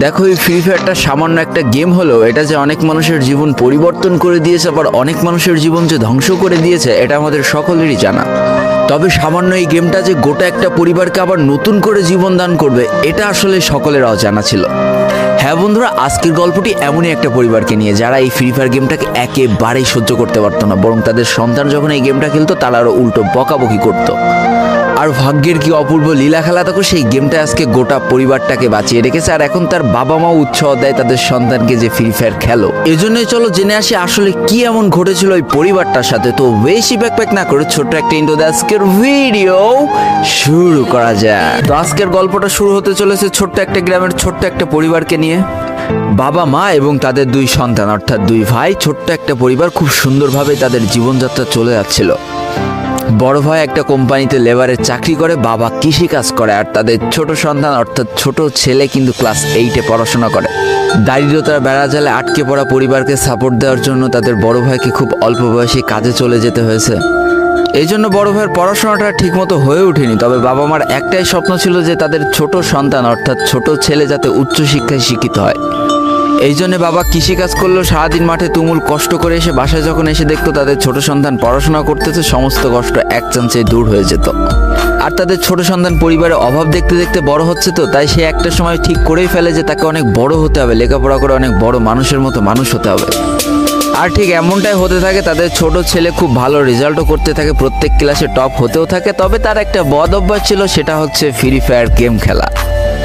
দেখো, এই ফ্রি ফায়ারটা সামান্য একটা গেম হলেও এটা যে অনেক মানুষের জীবন পরিবর্তন করে দিয়েছে, আবার অনেক মানুষের জীবন যে ধ্বংস করে দিয়েছে, এটা আমাদের সকলেরই জানা। তবে সামান্য এই গেমটা যে গোটা একটা পরিবারকে আবার নতুন করে জীবন দান করবে, এটা আসলে সকলের অজানা ছিল। হ্যাঁ বন্ধুরা, আজকের গল্পটি এমনই একটা পরিবারকে নিয়ে যারা এই ফ্রি ফায়ার গেমটাকে একেবারেই সহ্য করতে পারতো না, বরং তাদের সন্তান যখন এই গেমটা খেলতো তারা আরও উল্টো বকাবকি করতো। আর ভাগ্যের কি অপূর্ব লীলা খেলা, তখন সেই গেমটা আজকে গোটা পরিবারটাকে বাঁচিয়ে রেখেছে। আর এখন তার বাবা মাও উৎসাহ দেয় তাদের সন্তানকে যে ফ্রি ফায়ার খেলো। এজন্যই চলো জেনে আসি আসলে কি এমন ঘটেছিল ওই পরিবারটার সাথে। তো বেশি ব্যাকপ্যাক না করে ছোট্ট একটা ইন্ট্রো দিয়ে আজকের ভিডিও শুরু করা যায়। তো আজকের গল্পটা শুরু হতে চলেছে ছোট্ট একটা গ্রামের ছোট্ট একটা পরিবারকে নিয়ে। বাবা মা এবং তাদের দুই সন্তান অর্থাৎ দুই ভাই, ছোট্ট একটা পরিবার, খুব সুন্দরভাবে তাদের জীবনযাত্রা চলে যাচ্ছিল। বড় ভাই একটা কোম্পানিতে লেবারের চাকরি করে, বাবা কৃষিকাজ করে, আর তাদের ছোট সন্তান অর্থাৎ ছোট ছেলে কিন্তু ক্লাস 8-এ পড়াশোনা করে। দারিদ্রতার বেড়াজালে আটকে পড়া পরিবারকে সাপোর্ট দেওয়ার জন্য তাদের বড় ভাইকে খুব অল্প বয়সে কাজে চলে যেতে হয়েছে। এই জন্য বড় ভাইয়ের পড়াশোনাটা ঠিকমতো হয়ে ওঠেনি। তবে বাবা মার একটাই স্বপ্ন ছিল যে তাদের ছোট সন্তান অর্থাৎ ছোট ছেলে যাতে উচ্চশিক্ষায় শিক্ষিত হয়। এই জন্য বাবা কৃষিকাজ করলেও সারাদিন মাঠে তুমুল কষ্ট করে এসে বাসায় যখন এসে দেখতো তাদের ছোট সন্তান পড়াশোনা করতেছে, সমস্ত কষ্ট এক চান্সে দূর হয়ে যেত। আর তাদের ছোট সন্তান পরিবারের অভাব দেখতে দেখতে বড় হচ্ছে, তো তাই সে একটা সময় ঠিক করেই ফেলে যে তাকে অনেক বড় হতে হবে, লেখাপড়া করে অনেক বড় মানুষের মতো মানুষ হতে হবে। আর ঠিক এমনটাই হতে থাকে। তাদের ছোট ছেলে খুব ভালো রেজাল্টও করতে থাকে, প্রত্যেক ক্লাসে টপ হতেও থাকে। তবে তার একটা বদ অভ্যাস ছিল, সেটা হচ্ছে ফ্রি ফায়ার গেম খেলা।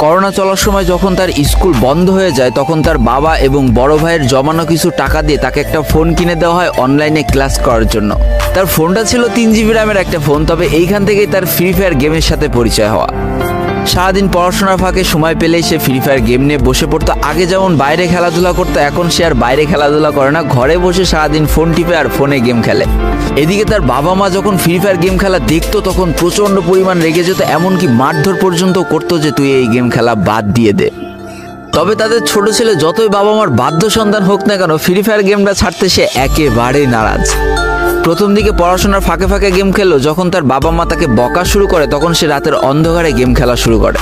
করোনা চলার সময় যখন তার স্কুল বন্ধ হয়ে যায়, তখন তার বাবা এবং বড় ভাইয়ের জমানো কিছু টাকা দিয়ে তাকে একটা ফোন কিনে দেওয়া হয় অনলাইনে ক্লাস করার জন্য। তার ফোনটা ছিল 3 GB র্যামের একটা ফোন। তবে এইখান থেকেই তার ফ্রি ফায়ার গেমের সাথে পরিচয় হওয়া। সারাদিন পড়াশোনার ফাঁকে সময় পেলেই সে ফ্রি ফায়ার গেম নিয়ে বসে পড়তো। আগে যেমন বাইরে খেলাধুলা করতো, এখন সে আর বাইরে খেলাধুলা করে না, ঘরে বসে সারাদিন ফোন টিপে আর ফোনে গেম খেলে। এদিকে তার বাবা মা যখন ফ্রি ফায়ার গেম খেলা দেখতো তখন প্রচণ্ড পরিমাণ রেগে যেত, এমনকি মারধর পর্যন্ত করতো যে তুই এই গেম খেলা বাদ দিয়ে দে। তবে তাদের ছোট ছেলে যতই বাবা মার বাধ্য সন্তান হোক না কেন, ফ্রি ফায়ার গেমটা ছাড়তে সে একেবারেই নারাজ। প্রথম দিকে পড়াশোনার ফাঁকে ফাঁকে গেম খেললো, যখন তার বাবা মা তাকে বকা শুরু করে তখন সে রাতের অন্ধকারে গেম খেলা শুরু করে।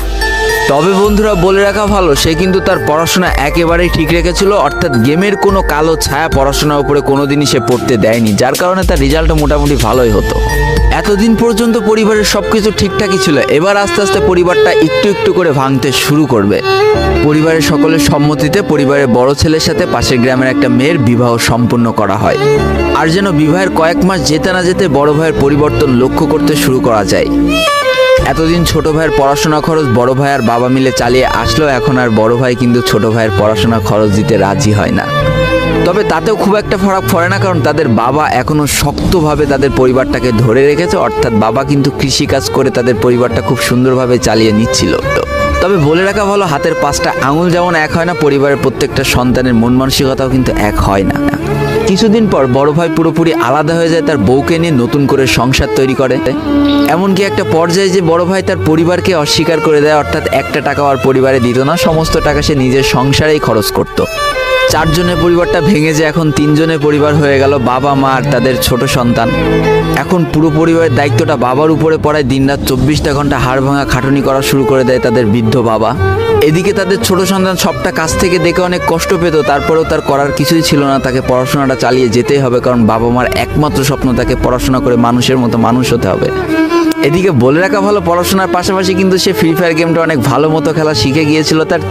তবে বন্ধুরা বলে রাখা ভালো, সে কিন্তু তার পড়াশোনা একেবারেই ঠিক রেখেছিল, অর্থাৎ গেমের কোনো কালো ছায়া পড়াশোনার উপরে কোনোদিনই সে পড়তে দেয়নি, যার কারণে তার রেজাল্টও মোটামুটি ভালোই হতো। এতদিন পর্যন্ত পরিবারের সবকিছু ঠিকঠাকই ছিল, এবার আস্তে আস্তে পরিবারটা একটু একটু করে ভাঙতে শুরু করবে। পরিবারের সকলের সম্মতিতে পরিবারের বড় ছেলের সাথে পাশের গ্রামের একটা মেয়ের বিবাহ সম্পন্ন করা হয়। আর যেন বিবাহের কয়েক মাস যেতে না যেতে বড় ভাইয়ের পরিবর্তন লক্ষ্য করতে শুরু করা যায়। এতদিন ছোট ভাইয়ের পড়াশোনা খরচ বড় ভাই আর বাবা মিলে চালিয়ে আসলো, এখন আর বড় ভাই কিন্তু ছোট ভাইয়ের পড়াশোনা খরচ দিতে রাজি হয় না। তবে তাতেও খুব একটা ফারাক পড়ে না, কারণ তাদের বাবা এখনো শক্তভাবে তাদের পরিবারটাকে ধরে রেখেছে, অর্থাৎ বাবা কিন্তু কৃষিকাজ করে তাদের পরিবারটা খুব সুন্দরভাবে চালিয়ে নিচ্ছিল। তবে বলে রাখা ভালো, হাতের 5টা আঙুল যেমন এক হয় না, পরিবারের প্রত্যেকটা সন্তানের মন মানসিকতাও কিন্তু এক হয় না। কিছুদিন পর বড় ভাই পুরোপুরি আলাদা হয়ে যায়, তার বউকে নিয়ে নতুন করে সংসার তৈরি করে। এমনকি একটা পর্যায়ে যে বড় ভাই তার পরিবারকে অস্বীকার করে দেয়, অর্থাৎ একটা টাকাও আর পরিবারে দিত না, সমস্ত টাকা সে নিজের সংসারেই খরচ করত। 4 জনের পরিবারটা ভেঙে যায় এখন 3 জনের পরিবার হয়ে গেল, বাবা মা আর তাদের ছোট সন্তান। এখন পুরো পরিবারের দায়িত্বটা বাবার উপরে পড়ায়, দিনরাত 24টা ঘন্টা হাড় ভাঙা খাটুনি করা শুরু করে দেয় তাদের বৃদ্ধ বাবা। এদিকে তাদের ছোট সন্তান সবটা কাছ থেকে দেখে অনেক কষ্ট পেত, তারপরেও তার করার কিছুই ছিল না, তাকে পড়াশোনাটা চালিয়ে যেতেই হবে, কারণ বাবা মার একমাত্র স্বপ্ন তাকে পড়াশোনা করে মানুষের মতো মানুষ হতে হবে। এদিকে বলে রাখা ভালো, পড়াশোনার পাশাপাশি কিন্তু সে ফ্রি ফায়ার গেমটা অনেক ভালো মতো খেলা শিখে গিয়েছিল। তার